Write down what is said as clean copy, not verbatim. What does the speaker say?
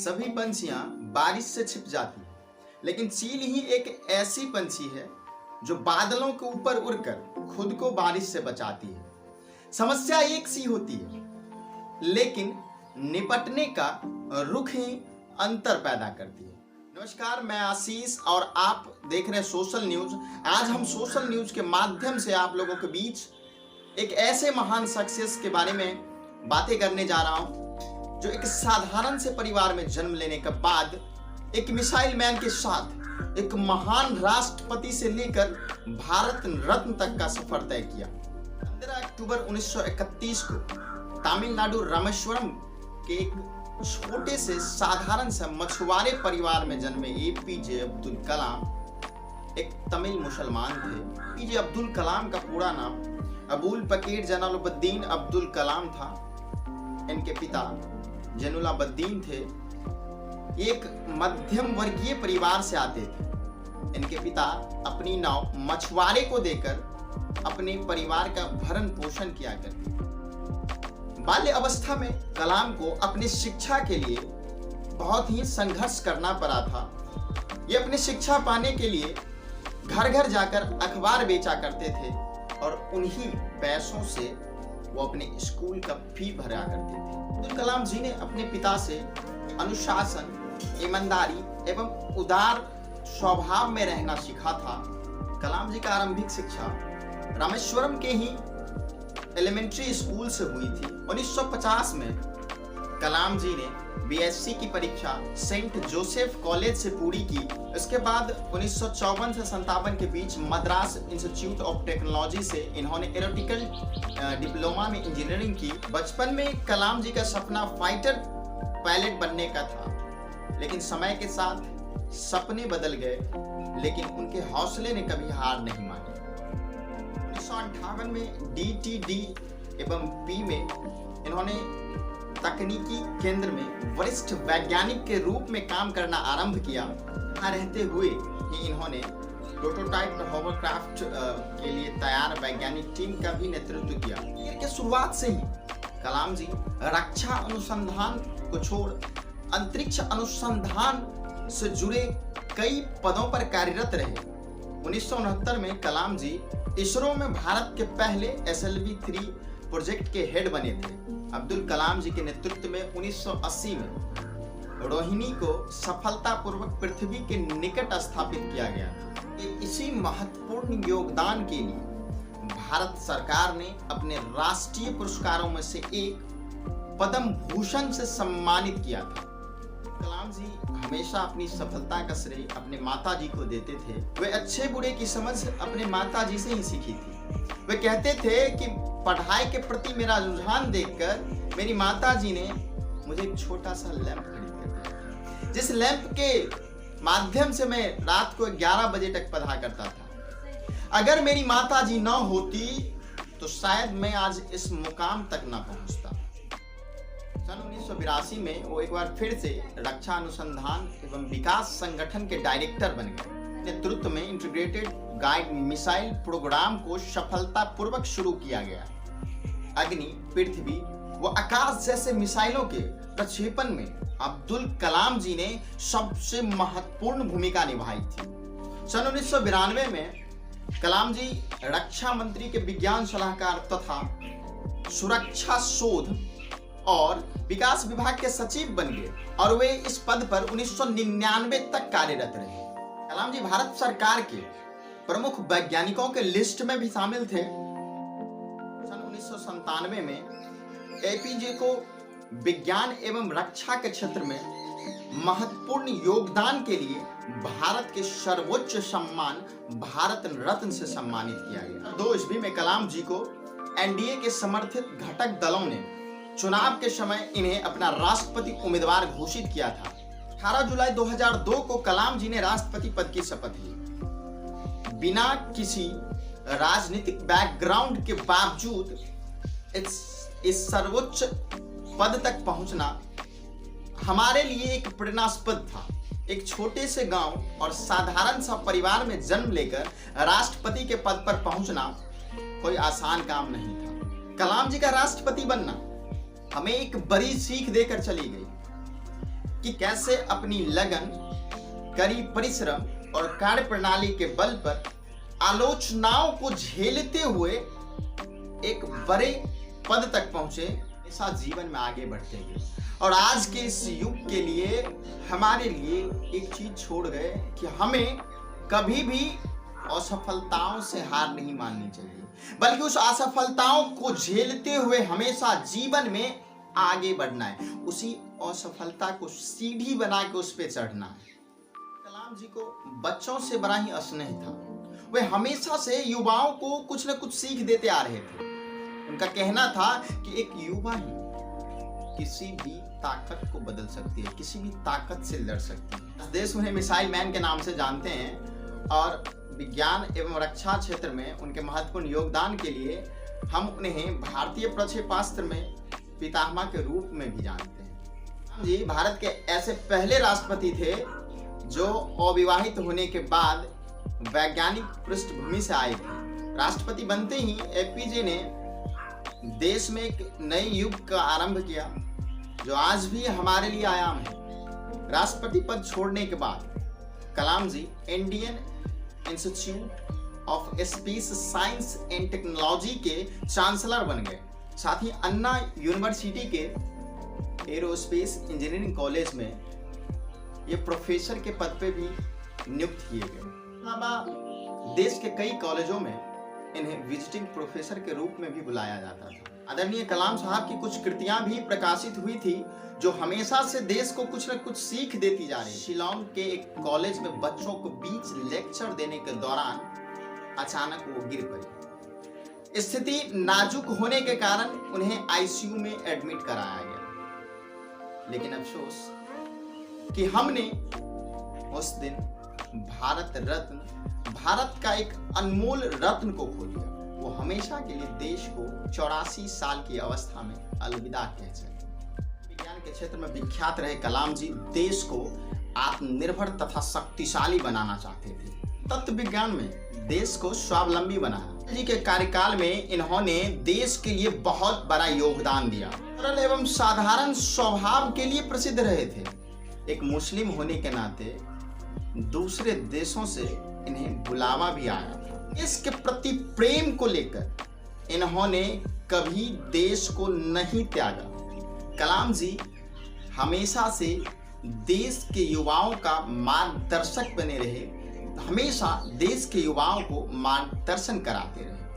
सभी पंछियां बारिश से छिप जाती हैं, लेकिन चील ही एक ऐसी पंछी है जो बादलों के ऊपर उड़कर खुद को बारिश से बचाती है। समस्या एक सी होती है, लेकिन निपटने का रुख ही अंतर पैदा करती है। नमस्कार, मैं आशीष और आप देख रहे हैं सोशल न्यूज। आज हम सोशल न्यूज के माध्यम से आप लोगों के बीच एक ऐसे महान सक्सेस के बारे में बातें करने जा रहा हूं जो एक साधारण से परिवार में जन्म लेने के बाद एक मिसाइल मैन के साथ एक महान राष्ट्रपति से लेकर भारत रत्न तक का सफर तय किया। 15 अक्टूबर 1931 को तमिलनाडु रामेश्वरम के एक छोटे से साधारण से मछुआरे परिवार में जन्मे एपीजे अब्दुल कलाम एक तमिल मुसलमान थे। एपीजे अब्दुल कलाम का पूरा नाम अबुल पकीर जैनुलाब्दीन अब्दुल कलाम था। इनके पिता जैनुलाब्दीन थे। एक मध्यम वर्गीय परिवार से आते थे। इनके पिता अपनी नाव मछुआरे को देकर अपने परिवार का भरण पोषण किया करते। बाल्य अवस्था में कलाम को अपनी शिक्षा के लिए बहुत ही संघर्ष करना पड़ा था। ये अपनी शिक्षा पाने के लिए घर घर जाकर अखबार बेचा करते थे और उन्हीं पैसों से वो अपने स्कूल का फी भरा करते थे। अब्दुल कलाम जी ने अपने पिता से अनुशासन, ईमानदारी एवं उदार स्वभाव में रहना सीखा था। कलाम जी का आरंभिक शिक्षा रामेश्वरम के ही एलिमेंट्री स्कूल से हुई थी। 1950 में कलाम जी ने बीएससी की परीक्षा सेंट जोसेफ कॉलेज से पूरी की। इसके बाद 1954 से 57 के बीच मद्रास इंस्टीट्यूट ऑफ टेक्नोलॉजी से इन्होंने एरोटिकल डिप्लोमा में इंजीनियरिंग की। बचपन में कलाम जी का सपना फाइटर पायलट बनने का था, लेकिन समय के साथ सपने बदल गए, लेकिन उनके हौसले ने कभी हार नहीं मानी। 1958 में डीटीडी एवं पी में इन्होंने तकनीकी केंद्र में वरिष्ठ वैज्ञानिक के रूप में काम करना आरंभ किया। यहाँ रहते हुए ही इन्होंने प्रोटोटाइप होवरक्राफ्ट के लिए तैयार वैज्ञानिक टीम का भी नेतृत्व किया। करियर के शुरुआत से ही कलाम जी रक्षा अनुसंधान को छोड़ अंतरिक्ष अनुसंधान से जुड़े कई पदों पर कार्यरत रहे। 1969 में कलाम जी इसरो में भारत के पहले SLV-3 प्रोजेक्ट के हेड बने थे। अब्दुल कलाम जी के नेतृत्व में 1980 में रोहिणी को सफलतापूर्वक पृथ्वी के निकट स्थापित किया गया था। इसी महत्वपूर्ण योगदान के लिए भारत सरकार ने अपने राष्ट्रीय पुरस्कारों में से एक पद्म भूषण से सम्मानित किया था। कलाम जी हमेशा अपनी सफलता का श्रेय अपने माता जी को देते थे। वे अच्छे बुरे की समझ अपने माता जी से ही सीखी थी। वे कहते थे कि पढ़ाई के प्रति मेरा रुझान देखकर मेरी माता जी ने मुझे एक छोटा सा लैंप खरीद कर दिया, जिस लैंप के माध्यम से मैं रात को 11 बजे तक पढ़ा करता था। अगर मेरी माता जी न होती तो शायद मैं आज इस मुकाम तक न पहुंचता। सन 1982 में वो एक बार फिर से रक्षा अनुसंधान एवं विकास संगठन के डायरेक्टर बन गए। नेतृत्व में इंटीग्रेटेड गाइड मिसाइल प्रोग्राम को सफलतापूर्वक शुरू किया गया। अग्नि, पृथ्वी व आकाश जैसे मिसाइलों के प्रक्षेपण में अब्दुल कलाम जी ने सबसे महत्वपूर्ण भूमिका निभाई थी। सन 1992 में कलाम जी रक्षा मंत्री के विज्ञान सलाहकार तथा सुरक्षा शोध और विकास विभाग के सचिव बन गए और वे इस पद पर 1999 तक कार्यरत रहे। कलाम जी भारत सरकार के प्रमुख वैज्ञानिकों के लिस्ट में भी शामिल थे। सन 1997 में एपीजे को विज्ञान एवं रक्षा के क्षेत्र में महत्वपूर्ण योगदान के लिए भारत के सर्वोच्च सम्मान भारत रत्न से सम्मानित किया गया। 2002 ईस्वी में कलाम जी को एनडीए के समर्थित घटक दलों ने चुनाव के समय इन्हें अपना राष्ट्रपति उम्मीदवार घोषित किया था। 18 जुलाई 2002 को कलाम जी ने राष्ट्रपति पद की शपथ ली। बिना किसी राजनीतिक बैकग्राउंड के बावजूद इस सर्वोच्च पद तक पहुंचना हमारे लिए एक प्रेरणास्पद था। एक छोटे से गांव और साधारण सा परिवार में जन्म लेकर राष्ट्रपति के पद पर पहुंचना कोई आसान काम नहीं था। कलाम जी का राष्ट्रपति बनना हमें एक बड़ी सीख देकर चली गई। कि कैसे अपनी लगन, कड़ी परिश्रम और कार्य प्रणाली के बल पर आलोचनाओं को झेलते हुए एक बड़े पद तक पहुंचे, ऐसा जीवन में आगे बढ़ते गए। और आज के इस युग के लिए हमारे लिए एक चीज छोड़ गए कि हमें कभी भी असफलताओं से हार नहीं माननी चाहिए, बल्कि उस असफलताओं को झेलते हुए हमेशा जीवन में आगे बढ़ना है। उसी असफलता को सीढ़ी बना के उस पर चढ़ना है। कलाम जी को बच्चों से बड़ा ही स्नेह था। वे हमेशा से युवाओं को कुछ न कुछ सीख देते आ रहे थे। उनका कहना था कि एक युवा ही किसी भी ताकत को बदल सकती है, किसी भी ताकत से लड़ सकती है। देश उन्हें मिसाइल मैन के नाम से जानते हैं और विज्ञान एवं रक्षा क्षेत्र में उनके महत्वपूर्ण योगदान के लिए हम उन्हें भारतीय प्रक्षेपास्त्र में पितामह के रूप में भी जानते हैं। जी भारत के ऐसे पहले राष्ट्रपति थे जो अविवाहित होने के बाद वैज्ञानिक पृष्ठभूमि से आए थे। राष्ट्रपति बनते ही एपीजे ने देश में एक नए युग का आरंभ किया जो आज भी हमारे लिए आयाम है। राष्ट्रपति पद छोड़ने के बाद Kalam ji Indian Institute of Space Science and Technology के चांसलर बन गए। साथ ही अन्ना यूनिवर्सिटी के एरोस्पेस इंजीनियरिंग कॉलेज में ये प्रोफेसर के पद पे भी नियुक्त किए गए। देश के कई कॉलेजों में इन्हें विजिटिंग प्रोफेसर के रूप में भी बुलाया जाता था। आदरणीय कलाम साहब की कुछ कृतियां भी प्रकाशित हुई थी जो हमेशा से देश को कुछ न कुछ सीख देती जा रही। शिलांग के एक कॉलेज में बच्चों को बीच लेक्चर देने के दौरान अचानक वो गिर पड़ी। स्थिति नाजुक होने के कारण उन्हें आईसीयू में एडमिट कराया गया। लेकिन अफसोस कि हमने उस दिन भारत का एक अनमोल रत्न को खो दिया। वो हमेशा के लिए देश को 84 साल की अवस्था में अलविदा कह चले। विज्ञान के क्षेत्र में विख्यात रहे कलाम जी देश को आत्मनिर्भर तथा शक्तिशाली बनाना चाहते थे। तत्व विज्ञान में देश को स्वावलंबी बनाया। जी के कार्यकाल में इन्होंने देश के लिए बहुत बड़ा योगदान दिया। सरल एवं साधारण स्वभाव के लिए प्रसिद्ध रहे थे। एक मुस्लिम होने के नाते दूसरे देशों से इन्हें बुलावा भी आया था। इसके प्रति प्रेम को लेकर इन्होंने कभी देश को नहीं त्यागा। कलाम जी हमेशा से देश के युवाओं का मार्गदर्शक बने रहे, हमेशा देश के युवाओं को मार्गदर्शन कराते रहे।